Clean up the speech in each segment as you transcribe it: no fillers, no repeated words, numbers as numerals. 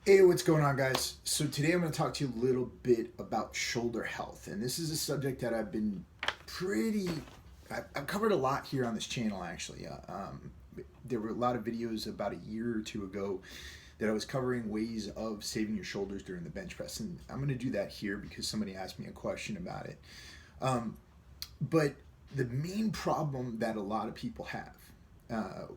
Hey, what's going on, guys? So today I'm going to talk to you a little bit about shoulder health, and this is a subject that I've been pretty. I've covered a lot here on this channel. Actually, there were a lot of videos about a year or two ago that I was covering ways of saving your shoulders during the bench press, and I'm going to do that here because somebody asked me a question about it. Um, but the main problem that a lot of people have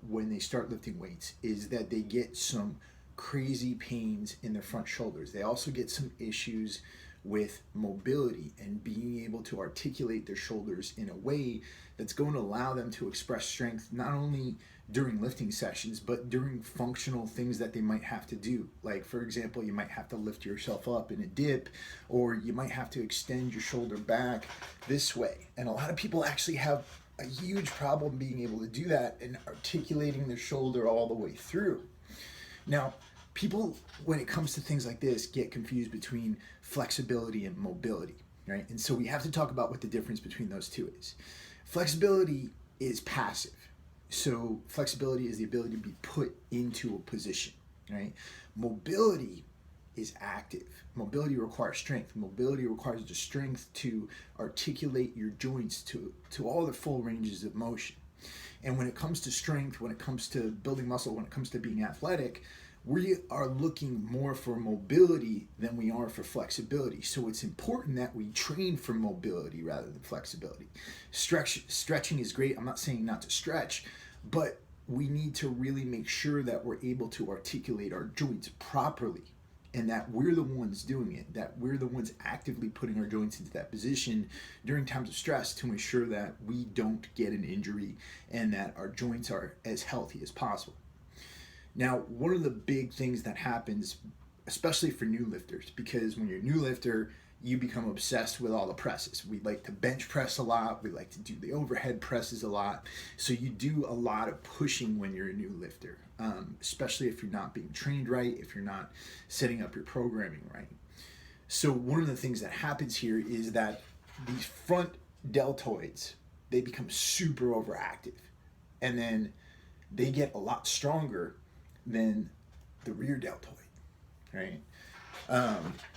when they start lifting weights is that they get some crazy pains in their front shoulders. They also get some issues with mobility and being able to articulate their shoulders in a way that's going to allow them to express strength not only during lifting sessions but during functional things that they might have to do. Like, for example, you might have to lift yourself up in a dip, or you might have to extend your shoulder back this way. And a lot of people actually have a huge problem being able to do that and articulating their shoulder all the way through. Now, people, when it comes to things like this, get confused between flexibility and mobility, right? And so we have to talk about what the difference between those two is. Flexibility is passive. So flexibility is the ability to be put into a position, right? Mobility is active. Mobility requires strength. Mobility requires the strength to articulate your joints to all the full ranges of motion. And when it comes to strength, when it comes to building muscle, when it comes to being athletic, we are looking more for mobility than we are for flexibility. So it's important that we train for mobility rather than flexibility. Stretching is great. I'm not saying not to stretch, but we need to really make sure that we're able to articulate our joints properly and that we're the ones doing it, that we're the ones actively putting our joints into that position during times of stress to ensure that we don't get an injury and that our joints are as healthy as possible. Now, one of the big things that happens, especially for new lifters, because when you're a new lifter, you become obsessed with all the presses. We like to bench press a lot. We like to do the overhead presses a lot. So you do a lot of pushing when you're a new lifter, especially if you're not being trained right, if you're not setting up your programming right. So one of the things that happens here is that these front deltoids, they become super overactive. And then they get a lot stronger than the rear deltoid, right?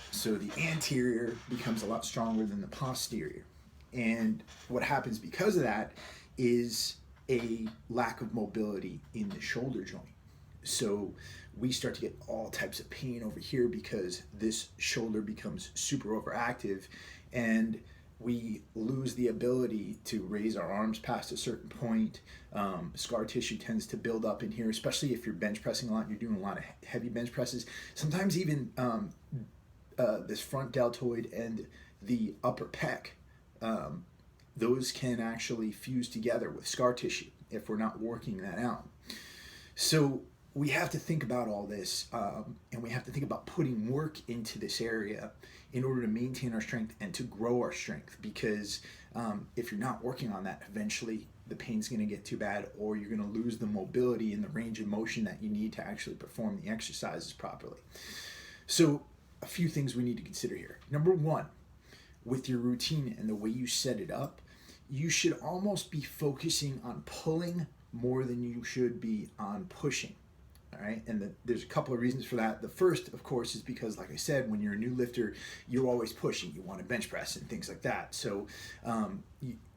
So the anterior becomes a lot stronger than the posterior. And what happens because of that is a lack of mobility in the shoulder joint. So we start to get all types of pain over here because this shoulder becomes super overactive and we lose the ability to raise our arms past a certain point. Scar tissue tends to build up in here, especially if you're bench pressing a lot, you're doing a lot of heavy bench presses. Sometimes even this front deltoid and the upper pec, those can actually fuse together with scar tissue if we're not working that out. So we have to think about all this, and we have to think about putting work into this area in order to maintain our strength and to grow our strength. Because if you're not working on that, eventually the pain's going to get too bad, or you're going to lose the mobility and the range of motion that you need to actually perform the exercises properly. So a few things we need to consider here. Number one, with your routine and the way you set it up, you should almost be focusing on pulling more than you should be on pushing. All right, and there's a couple of reasons for that. The first, of course, is because, like I said, when you're a new lifter, you're always pushing. You want to bench press and things like that. So,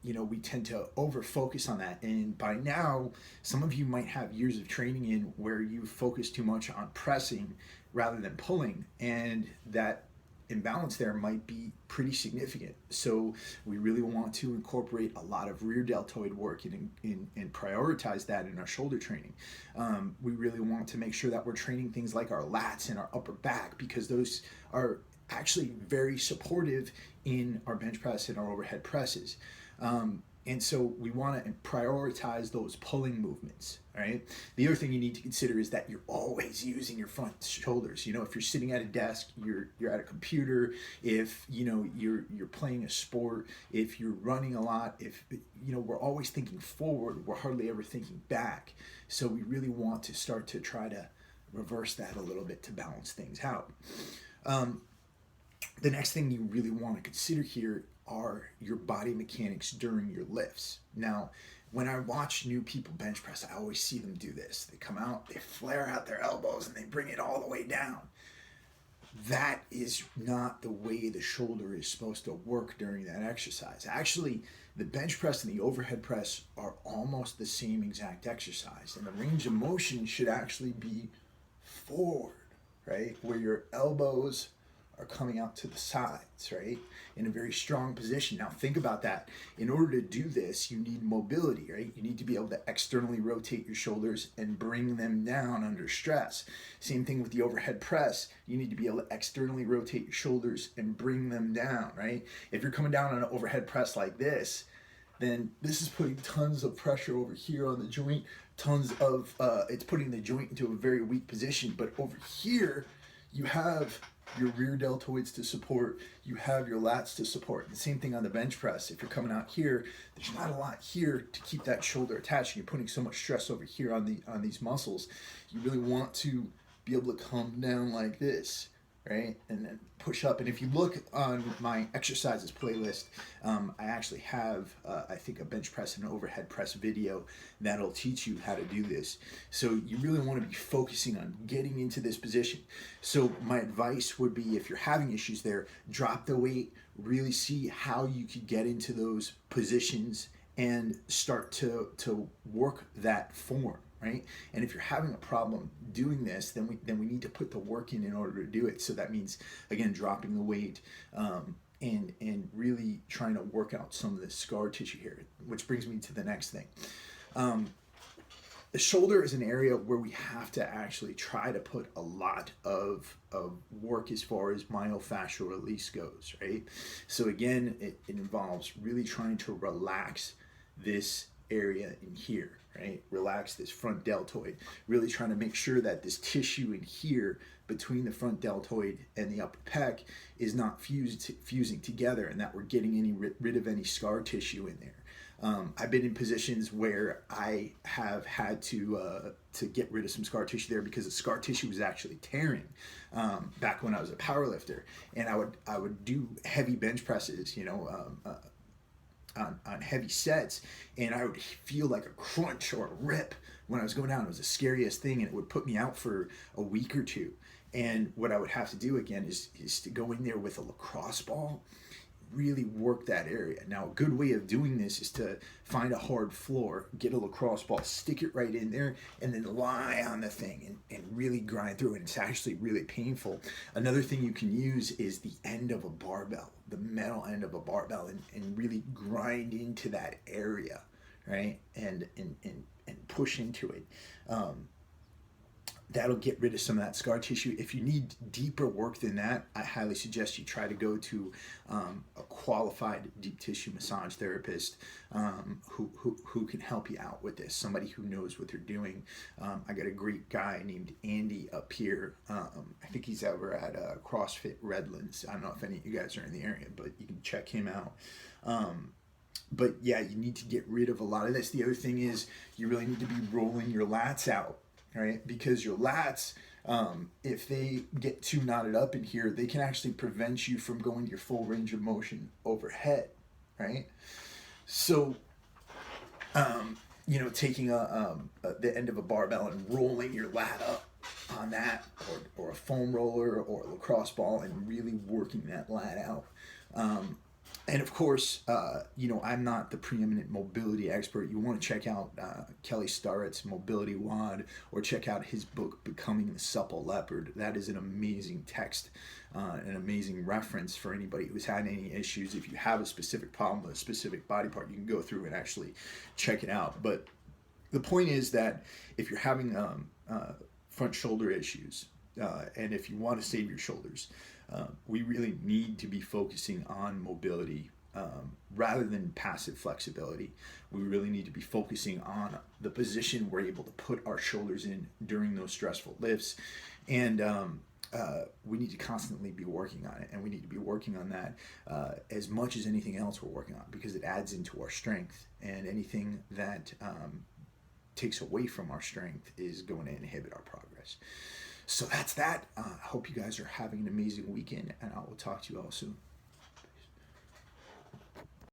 we tend to over focus on that. And by now, some of you might have years of training in where you focus too much on pressing rather than pulling, and that imbalance there might be pretty significant. So we really want to incorporate a lot of rear deltoid work and prioritize that in our shoulder training. We really want to make sure that we're training things like our lats and our upper back, because those are actually very supportive in our bench press and our overhead presses. And so we want to prioritize those pulling movements, right? The other thing you need to consider is that you're always using your front shoulders. If you're sitting at a desk, you're at a computer, if you're playing a sport, if you're running a lot, if we're always thinking forward, we're hardly ever thinking back. So we really want to start to try to reverse that a little bit to balance things out. The next thing you really want to consider here are your body mechanics during your lifts. Now, when I watch new people bench press, I always see them do this. They come out, they flare out their elbows, and they bring it all the way down. that is not the way the shoulder is supposed to work during that exercise. Actually, the bench press and the overhead press are almost the same exact exercise, and the range of motion should actually be forward, right? Where your elbows are coming out to the sides, right? In a very strong position. Now think about that. In order to do this, you need mobility, right? You need to be able to externally rotate your shoulders and bring them down under stress. Same thing with the overhead press. You need to be able to externally rotate your shoulders and bring them down, right? If you're coming down on an overhead press like this, then this is putting tons of pressure over here on the joint, it's putting the joint into a very weak position. But over here, you have your rear deltoids to support, you have your lats to support. And the same thing on the bench press. If you're coming out here, there's not a lot here to keep that shoulder attached. You're putting so much stress over here on these muscles. You really want to be able to come down like this, right? And then push up. And if you look on my exercises playlist, I actually have, I think, a bench press and an overhead press video that'll teach you how to do this. So you really want to be focusing on getting into this position. So my advice would be, if you're having issues there, drop the weight, really see how you could get into those positions and start to work that form. Right? And if you're having a problem doing this, then we need to put the work in order to do it. So that means, again, dropping the weight, and really trying to work out some of the scar tissue here, which brings me to the next thing. The shoulder is an area where we have to actually try to put a lot of work as far as myofascial release goes, right? So again, it involves really trying to relax this area in here, right? Relax this front deltoid, really trying to make sure that this tissue in here between the front deltoid and the upper pec is not fusing together, and that we're getting rid of any scar tissue in there. I've been in positions where I have had to get rid of some scar tissue there because the scar tissue was actually tearing back when I was a powerlifter, and I would do heavy bench presses, on heavy sets, and I would feel like a crunch or a rip when I was going down. It was the scariest thing, and it would put me out for a week or two. And what I would have to do again is to go in there with a lacrosse ball, really work that area. Now, a good way of doing this is to find a hard floor, get a lacrosse ball, stick it right in there, and then lie on the thing and really grind through it. It's actually really painful. Another thing you can use is the end of a barbell, the metal end of a barbell, and really grind into that area, right? And push into it. That'll get rid of some of that scar tissue. If you need deeper work than that, I highly suggest you try to go to a qualified deep tissue massage therapist who can help you out with this, somebody who knows what they're doing. I got a great guy named Andy up here. I think he's over at CrossFit Redlands. I don't know if any of you guys are in the area, but you can check him out. But yeah, you need to get rid of a lot of this. The other thing is you really need to be rolling your lats out. Right? Because your lats, if they get too knotted up in here, they can actually prevent you from going your full range of motion overhead, right? So, taking the end of a barbell and rolling your lat up on that, or a foam roller or a lacrosse ball, and really working that lat out. And of course, I'm not the preeminent mobility expert. You want to check out Kelly Starrett's Mobility WOD, or check out his book, Becoming the Supple Leopard. That is an amazing text, an amazing reference for anybody who's had any issues. If you have a specific problem with a specific body part, you can go through and actually check it out. But the point is that if you're having front shoulder issues, and if you want to save your shoulders, we really need to be focusing on mobility rather than passive flexibility. We really need to be focusing on the position we're able to put our shoulders in during those stressful lifts. And we need to constantly be working on it. And we need to be working on that as much as anything else we're working on, because it adds into our strength. And anything that takes away from our strength is going to inhibit our progress. So that's that. I hope you guys are having an amazing weekend, and I will talk to you all soon.